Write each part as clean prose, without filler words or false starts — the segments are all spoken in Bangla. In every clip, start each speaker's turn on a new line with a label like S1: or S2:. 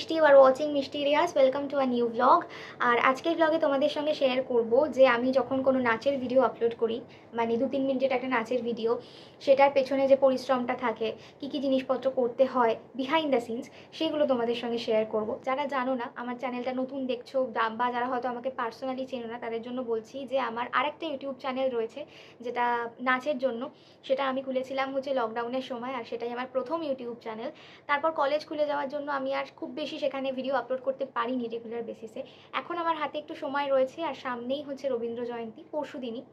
S1: মিষ্টি, you are watching Mishti Riaz. Welcome to a new vlog. আর আজকের ব্লগে তোমাদের সঙ্গে শেয়ার করব যে আমি যখন কোনো নাচের ভিডিও আপলোড করি, মানে 2-3 মিনিটের একটা নাচের ভিডিও, সেটার পেছনে যে পরিশ্রমটা থাকে, কী কী জিনিসপত্র করতে হয় বিহাইন্ড দ্য সিনস, সেগুলো তোমাদের সঙ্গে শেয়ার করব। যারা জানো না, আমার চ্যানেলটা নতুন দেখছো বা যারা হয়তো আমাকে পার্সোনালি চেনো না, তাদের জন্য বলছি যে আমার আরেকটা ইউটিউব চ্যানেল রয়েছে যেটা নাচের জন্য। সেটা আমি খুলেছিলাম হচ্ছে লকডাউনের সময়, আর সেটাই আমার প্রথম ইউটিউব চ্যানেল। তারপর কলেজ খুলে যাওয়ার জন্য আমি আর খুব বেশি সেখানে ভিডিও আপলোড করতে পারিনি রেগুলার বেসিসে। এখন আমার হাতে একটু সময় রয়েছে, আর সামনেই হচ্ছে রবীন্দ্র জয়ন্তী, পরশু দিনই।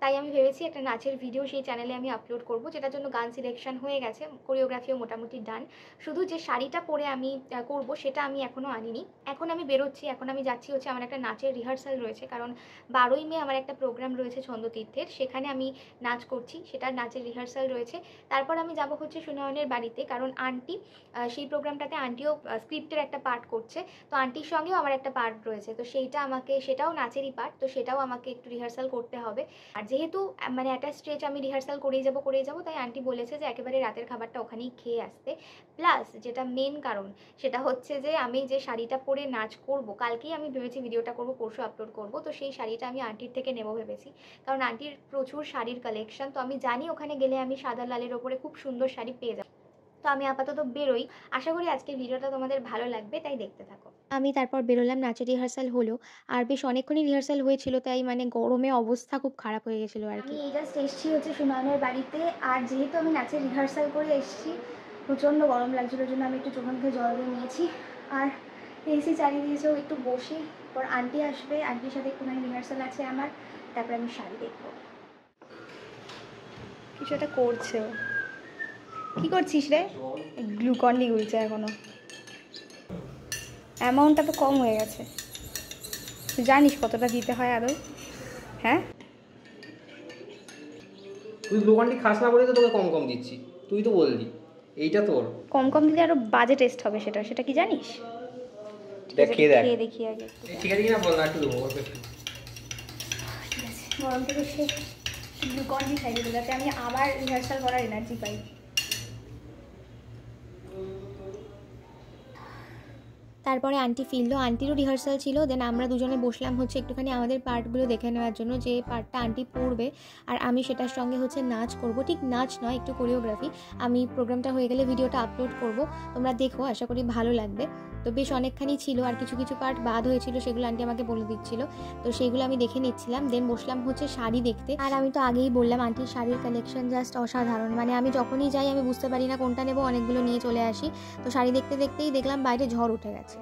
S1: তাই আমি ভেবেছি একটা নাচের ভিডিও সেই চ্যানেলে আমি আপলোড করব, যেটার জন্য গান সিলেকশন হয়ে গেছে, কোরিওগ্রাফিও মোটামুটি ডান। শুধু যে শাড়িটা পরে আমি করব সেটা আমি এখনও আনিনি। এখন আমি বেরোচ্ছি, এখন আমি যাচ্ছি হচ্ছে আমার একটা নাচের রিহার্সাল রয়েছে, কারণ 12ই মে আমার একটা প্রোগ্রাম রয়েছে ছন্দতীর্থের, সেখানে আমি নাচ করছি, সেটার নাচের রিহার্সাল রয়েছে। তারপর আমি যাব হচ্ছে সুনয়নের বাড়িতে, কারণ আন্টি সেই প্রোগ্রামটাতে আন্টিও স্ক্রিপ্টের একটা পার্ট করছে। তো আন্টির সঙ্গেও আমার একটা পার্ট রয়েছে, তো সেটাও নাচেরই পার্ট, তো সেটাও আমাকে একটু রিহার্সাল করতে হবে। আর যেহেতু মানে একটা স্ট্রেচ আমি রিহার্সাল করেই যাবো, তাই আন্টি বলেছে যে একেবারে রাতের খাবারটা ওখানেই খেয়ে আসতে। প্লাস যেটা মেন কারণ, সেটা হচ্ছে যে আমি যে শাড়িটা পরে নাচ করব, কালকেই আমি ভেবেছি ভিডিওটা করব, পরশু আপলোড করব, তো সেই শাড়িটা আমি আন্টির থেকে নেবো ভেবেছি, কারণ আন্টির প্রচুর শাড়ির কালেকশন। তো আমি জানি ওখানে গেলে আমি সাদা লালের ওপরে খুব সুন্দর শাড়ি পেয়ে যাবো। তো আমি আপাতত বেরোই, আশা করি আজকের ভিডিওটা তোমাদের ভালো লাগবে, তাই দেখতে থাকো। আমি তারপর বেরোলাম, নাচের রিহার্সাল হলো, আর বেশ অনেকক্ষণই রিহার্সাল হয়েছিল, তাই মানে গরমে অবস্থা খুব খারাপ হয়ে গেছিলো আর কি। আমি এই জাস্ট এসেছি হচ্ছে সুনয়নের বাড়িতে, আর যেহেতু আমি নাচের রিহার্সাল করে এসেছি, প্রচণ্ড গরম লাগছিলো, জন্য আমি একটু চোখে মুখে জল দিয়ে নিয়েছি, আর এসি চালিয়ে দিয়েছেও একটু বসে। পর আন্টি আসবে, আন্টির সাথে একটুখানি রিহার্সাল আছে আমার, তারপরে আমি শাড়ি দেখবো। কিছু একটা করছে ও। কি করছিস রে? গ্লুকন ডি গুলছে এখনো, অ্যামাউন্টটা তো কম হয়ে গেছে। তুই জানিস কতটা দিতে হয় আদৌ? হ্যাঁ,
S2: তুই গ্লুকন ডি খাস না বলেই তো তোকে কম কম দিচ্ছি, তুই তো বললি এইটা তোর।
S1: কম কম দিলে আরো বাজে টেস্ট হবে, সেটা কি জানিস?
S2: দেখ খেয়ে দেখ,
S1: খেয়ে দেখি আগে।
S2: ঠিক আছে কিনা বল না, একটু দেবো অল্প একটু।
S1: ঠিক আছে, গরম থেকে সে গ্লুকন ডি খাই দেবো, যাতে আমি আবার রিহার্সাল করার এনার্জি পাই। তারপরে আন্টি ফিরলো, আন্টিরও রিহার্সাল ছিল। দেন আমরা দুজনে বসলাম হচ্ছে একটুখানি আমাদের পার্টগুলো দেখে নেওয়ার জন্য, যে পার্টটা আন্টি পড়বে আর আমি সেটার সঙ্গে হচ্ছে নাচ করব। ঠিক নাচ নয়, একটু কোরিওগ্রাফি। আমি প্রোগ্রামটা হয়ে গেলে ভিডিওটা আপলোড করব, তোমরা দেখো, আশা করি ভালো লাগবে। তো বেশ অনেকখানি ছিল, আর কিছু কিছু পার্ট বাদ হয়েছিল, সেগুলো আন্টি আমাকে বলে দিচ্ছিল, তো সেইগুলো আমি দেখে নিচ্ছিলাম। দেন বসলাম হচ্ছে শাড়ি দেখতে। আর আমি তো আগেই বললাম, আন্টির শাড়ির কালেকশন জাস্ট অসাধারণ, মানে আমি যখনই যাই আমি বুঝতে পারি না কোনটা নেবো, অনেকগুলো নিয়ে চলে আসি। তো শাড়ি দেখতে দেখতেই দেখলাম বাইরে ঝড় উঠে গেছে।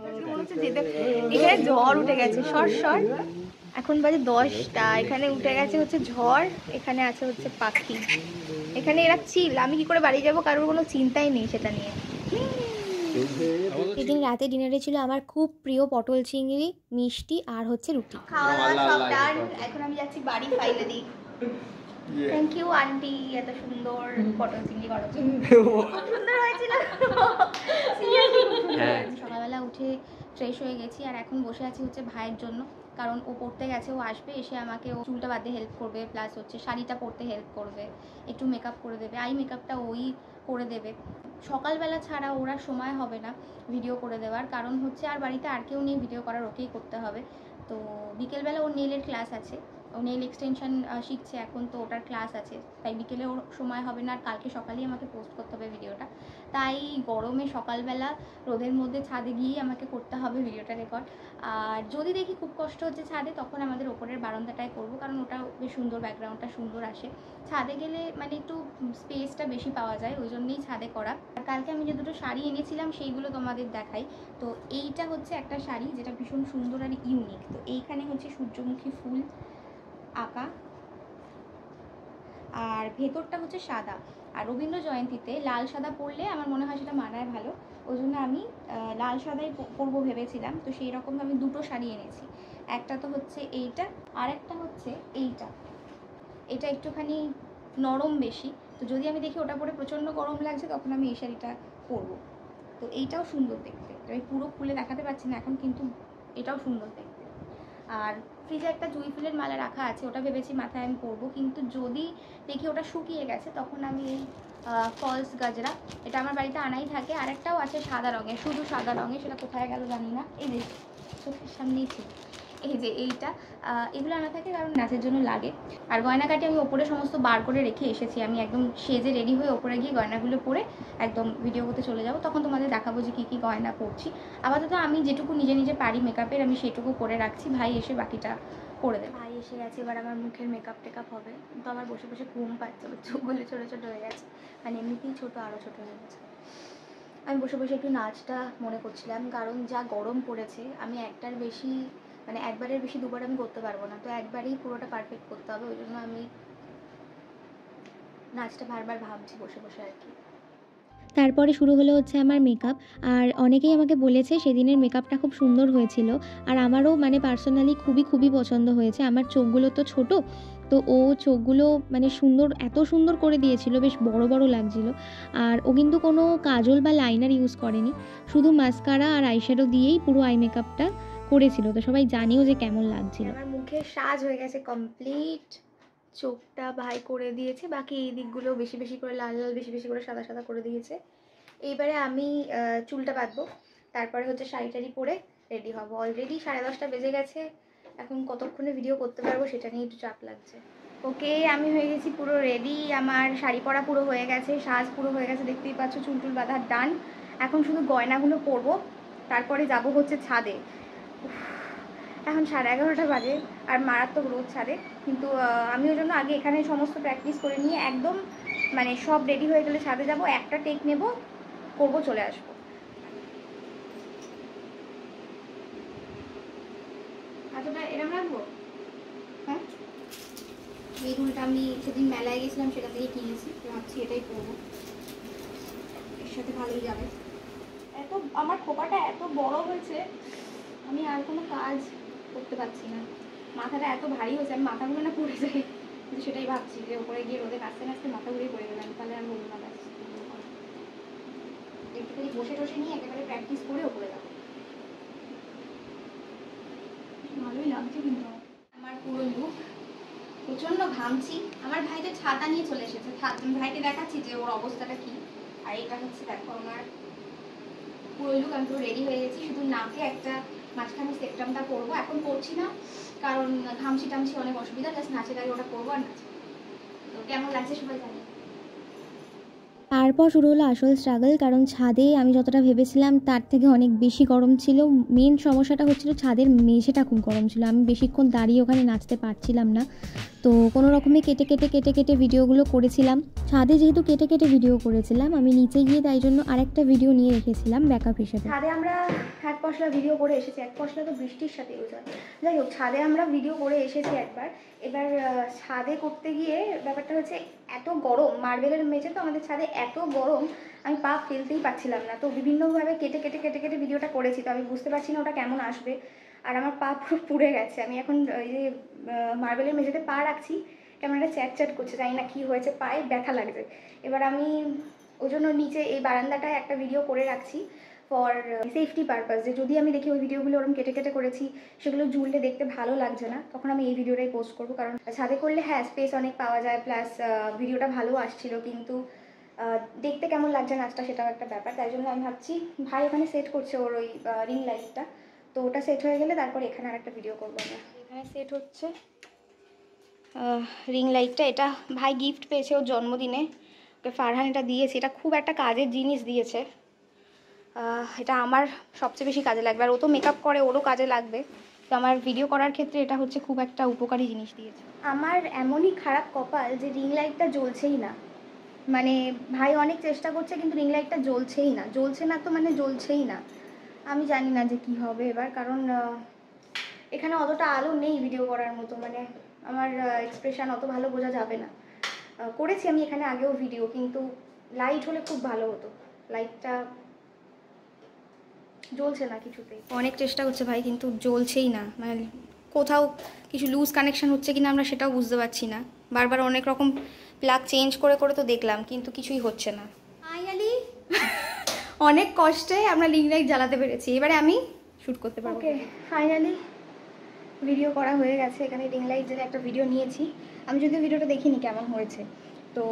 S1: এখানে ঝড় উঠে গেছে, সর। এখন বাজে 10টা, এখানে উঠে গেছে হচ্ছে ঝড়, এখানে আছে হচ্ছে পাখি, এখানে এরা চিল। আমি কি করে বাড়ি যাবো, কারোর কোনো চিন্তাই নেই সেটা নিয়ে। এদিন রাতে ডিনারে ছিল আমার খুব প্রিয় পটল চিংড়ি, মিষ্টি আর হচ্ছে রুটি। খাওয়া দাওয়া সব ডান, এখন আমি যাচ্ছি বাড়ি ফাইনালি। থ্যাংক ইউ আন্টি, এত সুন্দর পটল চিংড়ি করার জন্য। খুব সুন্দর হয়েছিল। সকালবেলা উঠে ফ্রেশ হয়ে গেছি, আর এখন বসে আছি হচ্ছে ভাইয়ের জন্য, কারণ ও পড়তে গেছে, ও আসবে, এসে আমাকে ও চুলটা বাঁধতে হেল্প করবে, প্লাস হচ্ছে শাড়িটা পরতে হেল্প করবে, একটু মেকআপ করে দেবে, আই মেকআপটা ওই করে দেবে। সকালবেলা ছাড়া ওরা সময় হবে না ভিডিও করে দেওয়ার, কারণ হচ্ছে আর বাড়িতে আর কেউ নিয়ে ভিডিও করার, ওকেই করতে হবে। তো বিকেলবেলা ওর নেইলের ক্লাস আছে, ও নেইল এক্সটেনশন শিখছে এখন, তো ওটার ক্লাস আছে, তাই বিকেলে ওর সময় হবে না, আর কালকে সকালেই আমাকে পোস্ট করতে হবে ভিডিওটা। তাই গরমে সকালবেলা রোদের মধ্যে ছাদে গিয়েই আমাকে করতে হবে ভিডিওটা রেকর্ড। আর যদি দেখি খুব কষ্ট হচ্ছে ছাদে, তখন আমাদের ওপরের বারান্দাটায় করব, কারণ ওটা বেশ সুন্দর, ব্যাকগ্রাউন্ডটা সুন্দর আসে। ছাদে গেলে মানে একটু স্পেসটা বেশি পাওয়া যায়, ওই জন্যই ছাদে করা। আর কালকে আমি যে দুটো শাড়ি এনেছিলাম সেইগুলো তোমাদের দেখাই। তো এইটা হচ্ছে একটা শাড়ি যেটা ভীষণ সুন্দর আর ইউনিক। তো এইখানে হচ্ছে সূর্যমুখী ফুল আঁকা, আর ভেতরটা হচ্ছে সাদা। আর রবীন্দ্র জয়ন্তীতে লাল সাদা পরলে আমার মনে হয় সেটা মানায় ভালো, ওই জন্য আমি লাল সাদাই পরবো ভেবেছিলাম। তো সেই রকম আমি দুটো শাড়ি এনেছি, একটা তো হচ্ছে এইটা, আর একটা হচ্ছে এইটা। এটা একটুখানি নরম বেশি, তো যদি আমি দেখি ওটা পরে প্রচণ্ড গরম লাগছে, তখন আমি এই শাড়িটা পরবো। তো এইটাও সুন্দর দেখতে, আমি পুরো খুলে দেখাতে পারছি না এখন, কিন্তু এটাও সুন্দর দেখতে। আর ফ্রিজে একটা জুঁই ফুলের মালা রাখা আছে, ওটা ভেবেছি মাথায় আমি পরবো, কিন্তু যদি দেখি ওটা শুকিয়ে গেছে তখন আমি এই ফলস গাজরা, এটা আমার বাড়িতে আনাই থাকে। আরেকটাও আছে সাদা রঙের, শুধু সাদা রঙের, সেটা কোথায় গেল জানি না, এই যে চোখের সামনেই ছিল, এই যে এইটা, এগুলো আনা থাকে কারণ নাচের জন্য লাগে। আর গয়নাকাটি আমি ওপরে সমস্ত বার করে রেখে এসেছি, আমি একদম সেজে রেডি হয়ে ওপরে গিয়ে গয়নাগুলো পরে একদম ভিডিও করতে চলে যাব, তখন তোমাদের দেখাবো যে কী কী গয়না পরছি। আপাতত আমি যেটুকু নিজে নিজে পারি মেকআপের আমি সেটুকু করে রাখছি, ভাই এসে বাকিটা করে দেবে। ভাই এসে গেছে, এবার আমার মুখের মেকআপ টেকআপ হবে, কিন্তু আমার বসে বসে ঘুম পাচ্ছে, চোখগুলো ছোটো ছোটো হয়ে গেছে, মানে এমনিতেই ছোটো আরও ছোটো হয়ে গেছে। আমি বসে বসে একটু নাচটা মনে করছিলাম, কারণ যা গরম পড়েছে আমি একটার বেশি মানে একবারের বেশি দুবার আমি করতে পারবো না, তো একবারেই পুরোটা পারফেক্ট করতে হবে, ওই জন্য আমি নাচটা বারবার ভাবছি বসে বসে আর কি।
S3: তারপরে শুরু হলো হচ্ছে আমার মেকআপ। আর অনেকেই আমাকে বলেছে সেদিনের মেকআপটা খুব সুন্দর হয়েছিল, আর আমারও মানে পার্সোনালি খুবই পছন্দ হয়েছে। আমার চোখগুলো তো ছোট, তো ও চোখগুলো মানে সুন্দর, এত সুন্দর করে দিয়েছিল, বেশ বড় বড় লাগছিল। আর ও কিন্তু কোনো কাজল বা লাইনার ইউজ করেনি, শুধু মাস্কারা আর আইশ্যাডো দিয়েই পুরো আই মেকআপটা করেছিল, তো সবাই জানিও যে কেমন লাগছিল।
S1: আমার মুখে সাজ হয়ে গেছে কমপ্লিট, চোখটা ভাই করে দিয়েছে, বাকি এই দিকগুলো বেশি বেশি করে লাল লাল বেশি বেশি করে সাদা সাদা করে দিয়েছে। এইবারে আমি চুলটা বাঁধবো, তারপরে হচ্ছে শাড়ি টাড়ি পরে রেডি হব। অলরেডি 10:30 বেজে গেছে, এখন কতক্ষণে ভিডিও করতে পারবো সেটা নিয়ে একটু চাপ লাগছে। ওকে, আমি হয়ে গেছি পুরো রেডি, আমার শাড়ি পরা পুরো হয়ে গেছে, সাজ পুরো হয়ে গেছে, দেখতেই পাচ্ছ চুল টুল বাঁধার ডান। এখন শুধু গয়নাগুলো পরবো, তারপরে যাব হচ্ছে ছাদে। এখন 11:30 বাজে আর মারাত্মক রোদ ছাদে, কিন্তু আমি ওই জন্য আগে এখানে সমস্ত প্র্যাকটিস করে নিয়ে একদম মানে সব রেডি হয়ে গেলে ছাদে যাব, একটা টেক নেব, করবো, চলে আসবো। এতটা এরম রাখবো? হ্যাঁ, এই দুলটা আমি সেদিন মেলায় গেছিলাম সেটা থেকে কিনেছি, ভাবছি এটাই পরবো, এর সাথে ভালোই যাবে। এত আমার খোপাটা এত বড় হয়েছে, আমি আর কোনো কাজ করতে পারছি না, মাথাটা এত ভারী হয়েছে, আমি মাথাগুলো না পড়ে যাই, কিন্তু সেটাই ভাবছি যে ওপরে গিয়ে রোদে নাচতে নাচতে মাথা ঘুরিয়ে পড়ে গেলাম, তাহলে আর বলবো না, ব্যাস একটুখানি বসে টসে নিয়ে একেবারে প্র্যাকটিস করে ওপরে যাবো। ভালোই লাগছে কিন্তু আমার পুরো লুক, প্রচণ্ড ঘামছি। আমার ভাই তো ছাতা নিয়ে চলে এসেছে, ভাইকে দেখাচ্ছি যে ওর অবস্থাটা কি। আর এটা হচ্ছে দেখো আমার পুরো লুক, আমি পুরো রেডি হয়ে গেছি, শুধু নাকে একটা মাঝখানে সেক্টামটা করবো, এখন করছি না কারণ ঘামছি টামছি অনেক অসুবিধা, জাস্ট নাচের আগে ওটা করবো আর নাচবো। তো কেমন লাগছে সবাই জানি।
S3: তারপর শুরু হলো আসল স্ট্রাগল, কারণ ছাদে আমি যতটা ভেবেছিলাম তার থেকে অনেক বেশি গরম ছিল। মেন সমস্যাটা হচ্ছিল ছাদের মেঝেটা খুব গরম ছিল, আমি বেশিক্ষণ দাঁড়িয়ে ওখানে নাচতে পারছিলাম না, তো কোনো রকমে কেটে কেটে ভিডিওগুলো করেছিলাম। ছাদে যেহেতু কেটে ভিডিও করেছিলাম, আমি নিচে গিয়ে তাই জন্য আরেকটা ভিডিও নিয়ে রেখেছিলাম ব্যাকআপ হিসেবে।
S1: ছাদে আমরা এক পশলা ভিডিও করে এসেছি, এক পশলা তো বৃষ্টির সাথে ইউজ হয়, যাই হোক ছাদে আমরা ভিডিও করে এসেছি একবার। এবার ছাদে করতে গিয়ে ব্যাপারটা হচ্ছে এত গরম, মার্বেলের মেঝে তো আমাদের ছাদে, এত গরম আমি পা ফেলতেই পারছিলাম না, তো বিভিন্নভাবে কেটে কেটে ভিডিওটা করেছি, তো আমি বুঝতে পারছি না ওটা কেমন আসবে। আর আমার পা পুরো পুড়ে গেছে, আমি এখন এই যে মার্বেলের মেঝেতে পা রাখছি কেমন একটা চ্যাট করছে, জানি না কী হয়েছে, পায়ে ব্যথা লাগছে। এবার আমি ওই জন্য নিচে এই বারান্দাটায় একটা ভিডিও করে রাখছি ফর সেফটি পারপাস, যে যদি আমি দেখি ওই ভিডিওগুলো ওরকম কেটে করেছি সেগুলো জুড়লে দেখতে ভালো লাগছে না, তখন আমি এই ভিডিওটাই পোস্ট করবো। কারণ ছাদে করলে হ্যাঁ স্পেস অনেক পাওয়া যায়, প্লাস ভিডিওটা ভালো আসছিল, কিন্তু দেখতে কেমন লাগছে নাচটা সেটাও একটা ব্যাপার। তাই জন্য আমি ভাবছি, ভাই ওখানে সেট করছে ওর ওই রিং লাইটটা, তো ওটা সেট হয়ে গেলে তারপর এখানে আরেকটা ভিডিও করবো আমরা। এখানে সেট হচ্ছে রিং লাইটটা, এটা ভাই গিফট পেয়েছে ওর জন্মদিনে, ওকে ফারহান এটা দিয়েছে, এটা খুব একটা কাজের জিনিস দিয়েছে, এটা আমার সবচেয়ে বেশি কাজে লাগবে, আর ও তো মেকআপ করে, ওরও কাজে লাগবে, তো আমার ভিডিও করার ক্ষেত্রে এটা হচ্ছে খুব একটা উপকারী জিনিস দিয়েছে। আমার এমনই খারাপ কপাল যে রিং লাইটটা জ্বলছেই না, মানে ভাই অনেক চেষ্টা করছে কিন্তু রিং লাইটটা জ্বলছেই না, তো মানে জ্বলছেই না। আমি জানি না যে কি হবে এবার, কারণ এখানে অতটা আলো নেই ভিডিও করার মতো, মানে আমার এক্সপ্রেশন অত ভালো বোঝা যাবে না। করেছি আমি এখানে আগেও ভিডিও, কিন্তু লাইট হলে খুব ভালো হতো, লাইটটা জ্বলছে না কিছুতেই, অনেক চেষ্টা করছে ভাই কিন্তু জ্বলছেই না, মানে কোথাও কিছু লুজ কানেকশান হচ্ছে কিনা আমরা সেটাও বুঝতে পারছি না, বারবার অনেক রকম প্লাগ চেঞ্জ করে তো দেখলাম কিন্তু কিছুই হচ্ছে না। ফাইনালি অনেক কষ্টে আমরা রিং লাইট জ্বালাতে পেরেছি, এবারে আমি শ্যুট করতে পারবো। ওকে ফাইনালি ভিডিও করা হয়ে গেছে, এখানে রিং লাইট জেলে একটা ভিডিও নিয়েছি। আমি যদিও ভিডিওটা দেখিনি কেমন হয়েছে, তো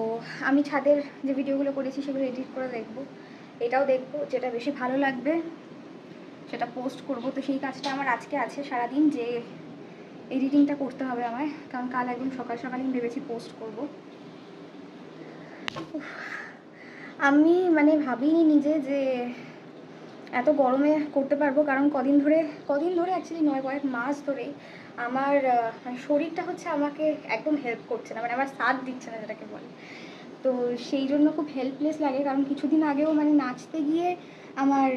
S1: আমি ছাদের যে ভিডিওগুলো করেছি সেগুলো এডিট করে দেখব, এটাও দেখব, যেটা বেশি ভালো লাগবে সেটা পোস্ট করব। তো সেই কাজটা আমার আজকে আছে সারাদিন, যে এডিটিংটা করতে হবে আমায়, কারণ কাল একদম সকাল সকালই ভেবেছি পোস্ট করব। আমি মানে ভাবিনি নিজে যে এত গরমে করতে পারবো, কারণ কদিন ধরে অ্যাকচুয়ালি নয়, কয়েক মাস ধরেই আমার মানে শরীরটা হচ্ছে আমাকে একদম হেল্প করছে না, মানে আমার সাথ দিচ্ছে না যেটাকে বলে। তো সেই জন্য খুব হেল্পলেস লাগে, কারণ কিছুদিন আগেও মানে নাচতে গিয়ে আমার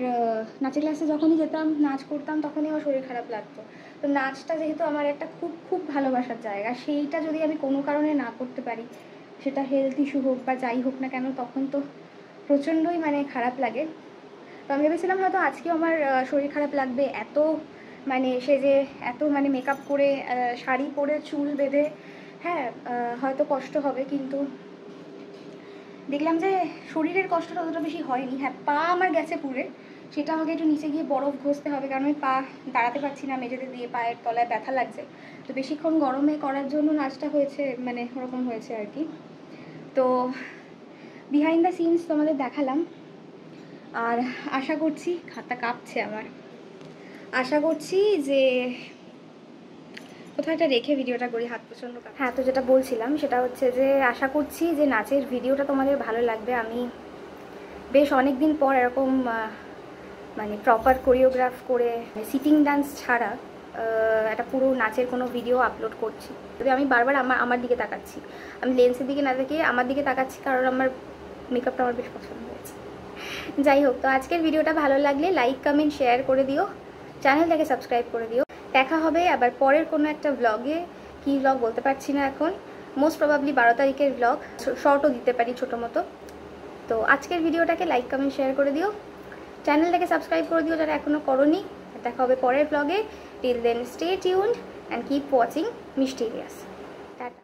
S1: নাচের ক্লাসে যখনই যেতাম, নাচ করতাম, তখনই আমার শরীর খারাপ লাগতো। তো নাচটা যেহেতু আমার একটা খুব খুব ভালোবাসার জায়গা, সেইটা যদি আমি কোনো কারণে না করতে পারি, সেটা হেলথ ইস্যু হোক বা যাই হোক না কেন, তখন তো প্রচণ্ডই মানে খারাপ লাগে। তো আমি ভেবেছিলাম হয়তো আজকেও আমার শরীর খারাপ লাগবে, এত মানে সেজে, এত মানে মেকআপ করে, শাড়ি পরে, চুল বেঁধে, হ্যাঁ হয়তো কষ্ট হবে, কিন্তু দেখলাম যে শরীরের কষ্টটা অতটা বেশি হয়নি। হ্যাঁ, পা আমার গেছে পুড়ে, সেটা আমাকে একটু নিচে গিয়ে বরফ ঘষতে হবে, কারণ আমি পা দাঁড়াতে পারছি না মেঝেতে দিয়ে, পায়ের তলায় ব্যথা লাগছে। তো বেশিক্ষণ গরমে করার জন্য নাচটা হয়েছে, মানে ওরকম হয়েছে আর কি। তো বিহাইন্ড দ্য সিনস তোমাদের দেখালাম, আর আশা করছি, হাতটা কাঁপছে আমার, আশা করছি যে কোথাও একটা রেখে ভিডিওটা করি, হাত প্রচণ্ড কাঁপছে। হ্যাঁ, তো যেটা বলছিলাম সেটা হচ্ছে যে আশা করছি যে নাচের ভিডিওটা তোমাদের ভালো লাগবে। আমি বেশ অনেক দিন পর এরকম মানে প্রপার কোরিওগ্রাফ করে, সিটিং ডান্স ছাড়া একটা পুরো নাচের কোনো ভিডিও আপলোড করছি। তবে আমি বারবার আমার দিকে তাকাচ্ছি, আমি লেন্সের দিকে না দেখে আমার দিকে তাকাচ্ছি, কারণ আমার মেকআপটা আমার বেশ পছন্দ হয়েছে। যাই হোক, তো আজকের ভিডিওটা ভালো লাগলে লাইক, কমেন্ট, শেয়ার করে দিও, চ্যানেলটাকে সাবস্ক্রাইব করে দিও। দেখা হবে আবার পরের কোনো একটা ব্লগে। কী ব্লগ বলতে পারছি না এখন, মোস্ট প্রবাবলি 12 তারিখের ব্লগ, শর্টও দিতে পারি ছোটো মতো। তো আজকের ভিডিওটাকে লাইক, কমেন্ট, শেয়ার করে দিও, চ্যানেলটাকে সাবস্ক্রাইব করে দিও যারা এখনও করোনি। দেখা হবে পরের ব্লগে। Till then stay tuned and keep watching mysterious. Tata.